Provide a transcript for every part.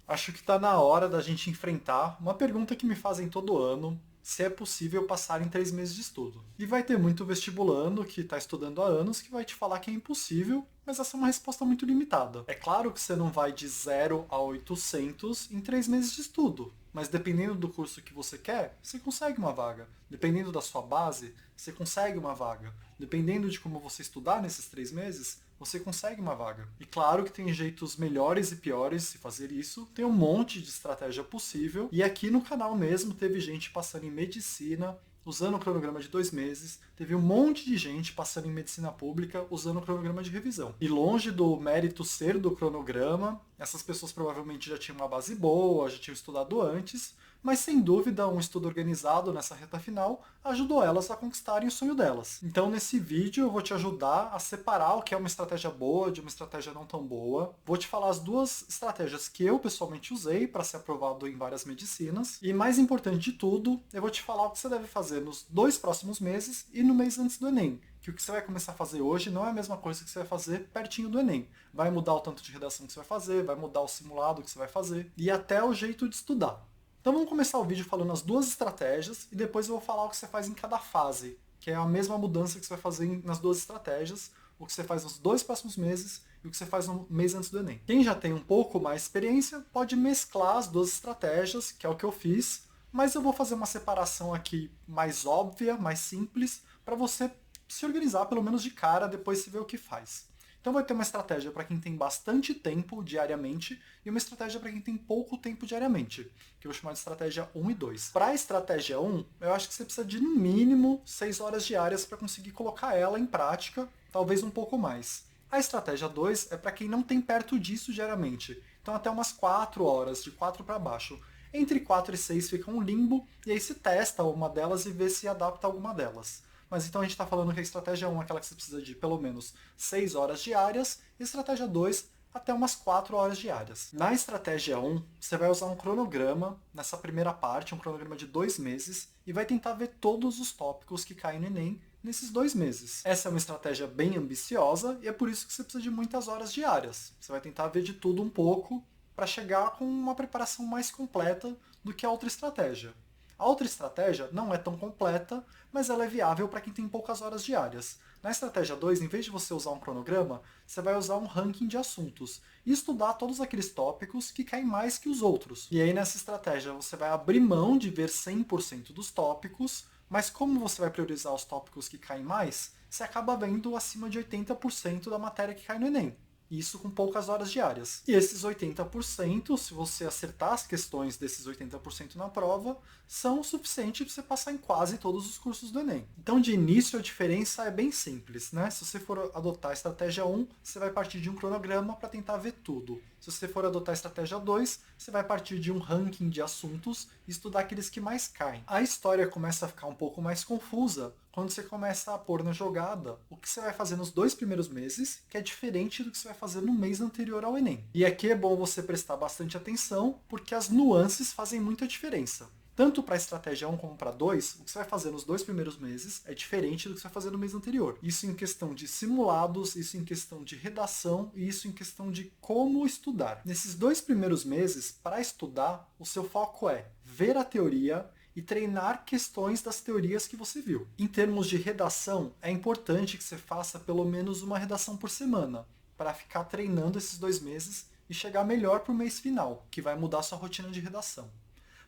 Acho que está na hora da gente enfrentar uma pergunta que me fazem todo ano, se é possível passar em 3 meses de estudo. E vai ter muito vestibulando que está estudando há anos que vai te falar que é impossível, mas essa é uma resposta muito limitada. É claro que você não vai de 0 a 800 em 3 meses de estudo, mas dependendo do curso que você quer, você consegue uma vaga. Dependendo da sua base, você consegue uma vaga. Dependendo de como você estudar nesses 3 meses, você consegue uma vaga. E claro que tem jeitos melhores e piores de fazer isso, tem um monte de estratégia possível, e aqui no canal mesmo teve gente passando em medicina, usando o cronograma de 2 meses, teve um monte de gente passando em medicina pública usando o cronograma de revisão. E longe do mérito ser do cronograma, essas pessoas provavelmente já tinham uma base boa, já tinham estudado antes, mas sem dúvida um estudo organizado nessa reta final ajudou elas a conquistarem o sonho delas. Então nesse vídeo eu vou te ajudar a separar o que é uma estratégia boa de uma estratégia não tão boa. Vou te falar as duas estratégias que eu pessoalmente usei para ser aprovado em várias medicinas. E mais importante de tudo, eu vou te falar o que você deve fazer nos 2 próximos meses e no mês antes do Enem. Que o que você vai começar a fazer hoje não é a mesma coisa que você vai fazer pertinho do Enem. Vai mudar o tanto de redação que você vai fazer, vai mudar o simulado que você vai fazer e até o jeito de estudar. Então vamos começar o vídeo falando as duas estratégias e depois eu vou falar o que você faz em cada fase, que é a mesma mudança que você vai fazer nas duas estratégias, o que você faz nos 2 próximos meses e o que você faz no mês antes do Enem. Quem já tem um pouco mais experiência pode mesclar as duas estratégias, que é o que eu fiz, mas eu vou fazer uma separação aqui mais óbvia, mais simples, para você se organizar pelo menos de cara, depois se ver o que faz. Então vai ter uma estratégia para quem tem bastante tempo diariamente e uma estratégia para quem tem pouco tempo diariamente, que eu vou chamar de estratégia 1 e 2. Para a estratégia 1, eu acho que você precisa de no mínimo 6 horas diárias para conseguir colocar ela em prática, talvez um pouco mais. A estratégia 2 é para quem não tem perto disso diariamente, então até umas 4 horas, de 4 para baixo. Entre 4 e 6 fica um limbo, e aí se testa uma delas e vê se adapta a alguma delas. Mas então a gente está falando que a estratégia 1 é aquela que você precisa de pelo menos 6 horas diárias, e a estratégia 2 até umas 4 horas diárias. Na estratégia 1, você vai usar um cronograma nessa primeira parte, um cronograma de 2 meses, e vai tentar ver todos os tópicos que caem no Enem nesses 2 meses. Essa é uma estratégia bem ambiciosa e é por isso que você precisa de muitas horas diárias. Você vai tentar ver de tudo um pouco para chegar com uma preparação mais completa do que a outra estratégia. A outra estratégia não é tão completa, mas ela é viável para quem tem poucas horas diárias. Na estratégia 2, em vez de você usar um cronograma, você vai usar um ranking de assuntos e estudar todos aqueles tópicos que caem mais que os outros. E aí nessa estratégia você vai abrir mão de ver 100% dos tópicos, mas como você vai priorizar os tópicos que caem mais, você acaba vendo acima de 80% da matéria que cai no Enem. Isso com poucas horas diárias. E esses 80%, se você acertar as questões desses 80% na prova, são o suficiente para você passar em quase todos os cursos do Enem. Então, de início, a diferença é bem simples, né? Se você for adotar a estratégia 1, você vai partir de um cronograma para tentar ver tudo. Se você for adotar a estratégia 2, você vai partir de um ranking de assuntos e estudar aqueles que mais caem. A história começa a ficar um pouco mais confusa quando você começa a pôr na jogada o que você vai fazer nos 2 primeiros meses, que é diferente do que você vai fazer no mês anterior ao Enem. E aqui é bom você prestar bastante atenção, porque as nuances fazem muita diferença. Tanto para a estratégia 1 como para 2, o que você vai fazer nos 2 primeiros meses é diferente do que você vai fazer no mês anterior. Isso em questão de simulados, isso em questão de redação e isso em questão de como estudar. Nesses 2 primeiros meses, para estudar, o seu foco é ver a teoria e treinar questões das teorias que você viu. Em termos de redação, é importante que você faça pelo menos uma redação por semana, para ficar treinando esses 2 meses e chegar melhor para o mês final, que vai mudar sua rotina de redação.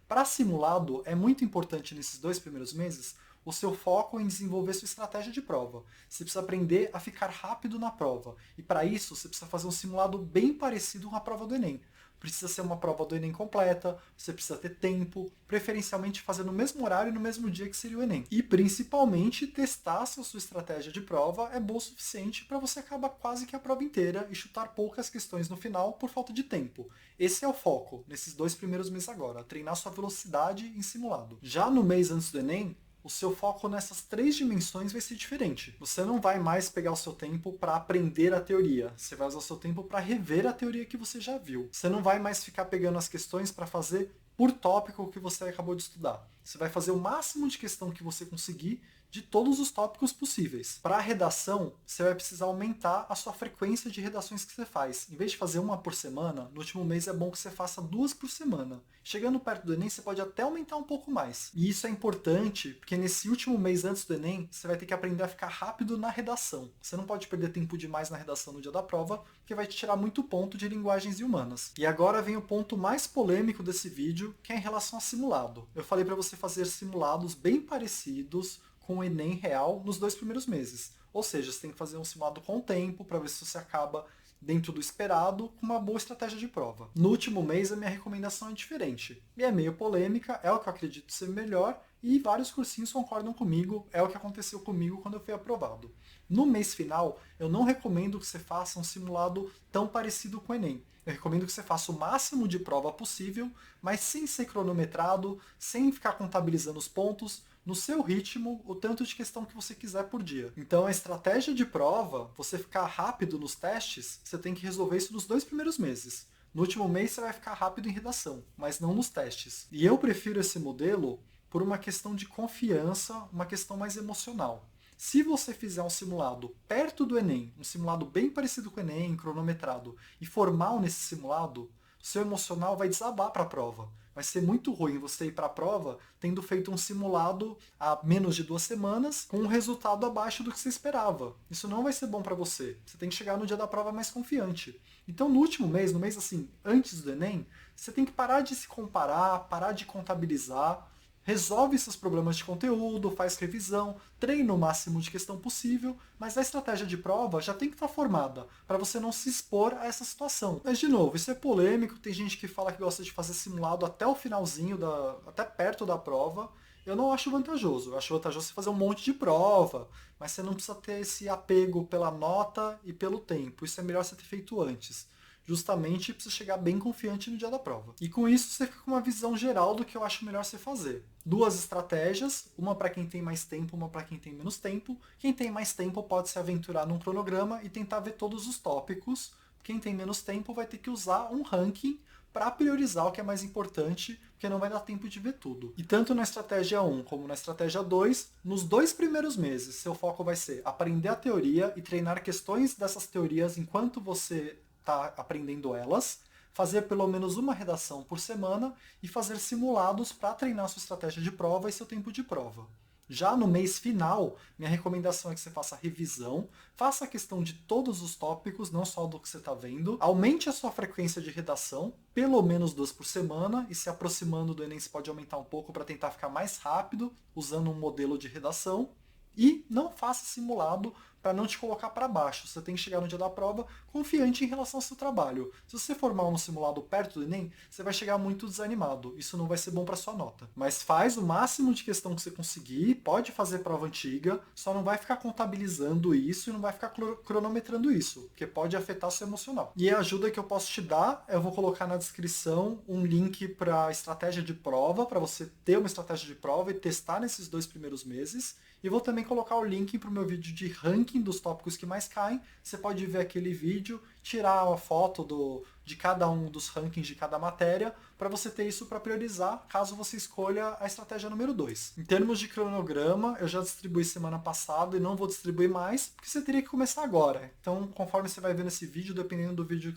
Para simulado, é muito importante nesses 2 primeiros meses o seu foco em desenvolver sua estratégia de prova. Você precisa aprender a ficar rápido na prova. E para isso, você precisa fazer um simulado bem parecido com a prova do Enem. Precisa ser uma prova do Enem completa, você precisa ter tempo, preferencialmente fazer no mesmo horário e no mesmo dia que seria o Enem. E principalmente testar se a sua estratégia de prova é boa o suficiente para você acabar quase que a prova inteira e chutar poucas questões no final por falta de tempo. Esse é o foco nesses 2 primeiros meses agora, treinar sua velocidade em simulado. Já no mês antes do Enem, o seu foco nessas 3 dimensões vai ser diferente. Você não vai mais pegar o seu tempo para aprender a teoria. Você vai usar o seu tempo para rever a teoria que você já viu. Você não vai mais ficar pegando as questões para fazer por tópico que você acabou de estudar. Você vai fazer o máximo de questão que você conseguir de todos os tópicos possíveis. Para a redação, você vai precisar aumentar a sua frequência de redações que você faz. Em vez de fazer uma por semana, no último mês é bom que você faça 2 por semana. Chegando perto do Enem, você pode até aumentar um pouco mais. E isso é importante, porque nesse último mês antes do Enem, você vai ter que aprender a ficar rápido na redação. Você não pode perder tempo demais na redação no dia da prova, porque vai te tirar muito ponto de linguagens e humanas. E agora vem o ponto mais polêmico desse vídeo, que é em relação a simulado. Eu falei para você fazer simulados bem parecidos com o Enem real nos 2 primeiros meses. Ou seja, você tem que fazer um simulado com o tempo para ver se você acaba dentro do esperado com uma boa estratégia de prova. No último mês, a minha recomendação é diferente. E é meio polêmica, é o que eu acredito ser melhor, e vários cursinhos concordam comigo, é o que aconteceu comigo quando eu fui aprovado. No mês final, eu não recomendo que você faça um simulado tão parecido com o Enem. Eu recomendo que você faça o máximo de prova possível, mas sem ser cronometrado, sem ficar contabilizando os pontos, no seu ritmo, o tanto de questão que você quiser por dia. Então, a estratégia de prova, você ficar rápido nos testes, você tem que resolver isso nos 2 primeiros meses. No último mês, você vai ficar rápido em redação, mas não nos testes. E eu prefiro esse modelo por uma questão de confiança, uma questão mais emocional. Se você fizer um simulado perto do Enem, um simulado bem parecido com o Enem, cronometrado, e for mal nesse simulado, o seu emocional vai desabar para a prova. Vai ser muito ruim você ir para a prova tendo feito um simulado há menos de 2 semanas com um resultado abaixo do que você esperava. Isso não vai ser bom para você. Você tem que chegar no dia da prova mais confiante. Então, no último mês, no mês assim, antes do Enem, você tem que parar de se comparar, parar de contabilizar, resolve esses problemas de conteúdo, faz revisão, treina o máximo de questão possível, mas a estratégia de prova já tem que estar formada, para você não se expor a essa situação. Mas, de novo, isso é polêmico, tem gente que fala que gosta de fazer simulado até o finalzinho, até perto da prova. Eu não acho vantajoso. Eu acho vantajoso você fazer um monte de prova, mas você não precisa ter esse apego pela nota e pelo tempo. Isso é melhor você ter feito antes. Justamente para você chegar bem confiante no dia da prova. E com isso você fica com uma visão geral do que eu acho melhor você fazer. 2 estratégias, uma para quem tem mais tempo, uma para quem tem menos tempo. Quem tem mais tempo pode se aventurar num cronograma e tentar ver todos os tópicos. Quem tem menos tempo vai ter que usar um ranking para priorizar o que é mais importante, porque não vai dar tempo de ver tudo. E tanto na estratégia 1 como na estratégia 2, nos 2 primeiros meses, seu foco vai ser aprender a teoria e treinar questões dessas teorias enquanto você está aprendendo elas, fazer pelo menos uma redação por semana e fazer simulados para treinar sua estratégia de prova e seu tempo de prova. Já no mês final, minha recomendação é que você faça revisão, faça a questão de todos os tópicos, não só do que você está vendo, aumente a sua frequência de redação, pelo menos 2 por semana, e se aproximando do Enem você pode aumentar um pouco para tentar ficar mais rápido, usando um modelo de redação, e não faça simulado para não te colocar para baixo. Você tem que chegar no dia da prova confiante em relação ao seu trabalho. Se você for mal no simulado perto do Enem, você vai chegar muito desanimado. Isso não vai ser bom para sua nota. Mas faz o máximo de questão que você conseguir, pode fazer prova antiga, só não vai ficar contabilizando isso e não vai ficar cronometrando isso, porque pode afetar o seu emocional. E a ajuda que eu posso te dar, eu vou colocar na descrição um link para estratégia de prova, para você ter uma estratégia de prova e testar nesses 2 primeiros meses. E vou também colocar o link para o meu vídeo de ranking dos tópicos que mais caem. Você pode ver aquele vídeo, tirar a foto de cada um dos rankings de cada matéria, para você ter isso para priorizar, caso você escolha a estratégia número 2. Em termos de cronograma, eu já distribuí semana passada e não vou distribuir mais, porque você teria que começar agora. Então, conforme você vai vendo esse vídeo, dependendo do vídeo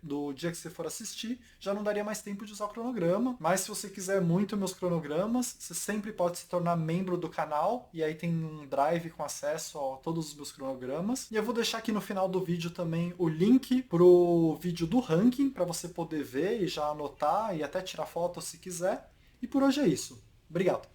do dia que você for assistir, já não daria mais tempo de usar o cronograma. Mas se você quiser muito meus cronogramas, você sempre pode se tornar membro do canal, e aí tem um drive com acesso a todos os meus cronogramas. E eu vou deixar aqui no final do vídeo também o link pro vídeo do ranking, para você poder ver e já anotar e até tirar foto se quiser. E por hoje é isso. Obrigado.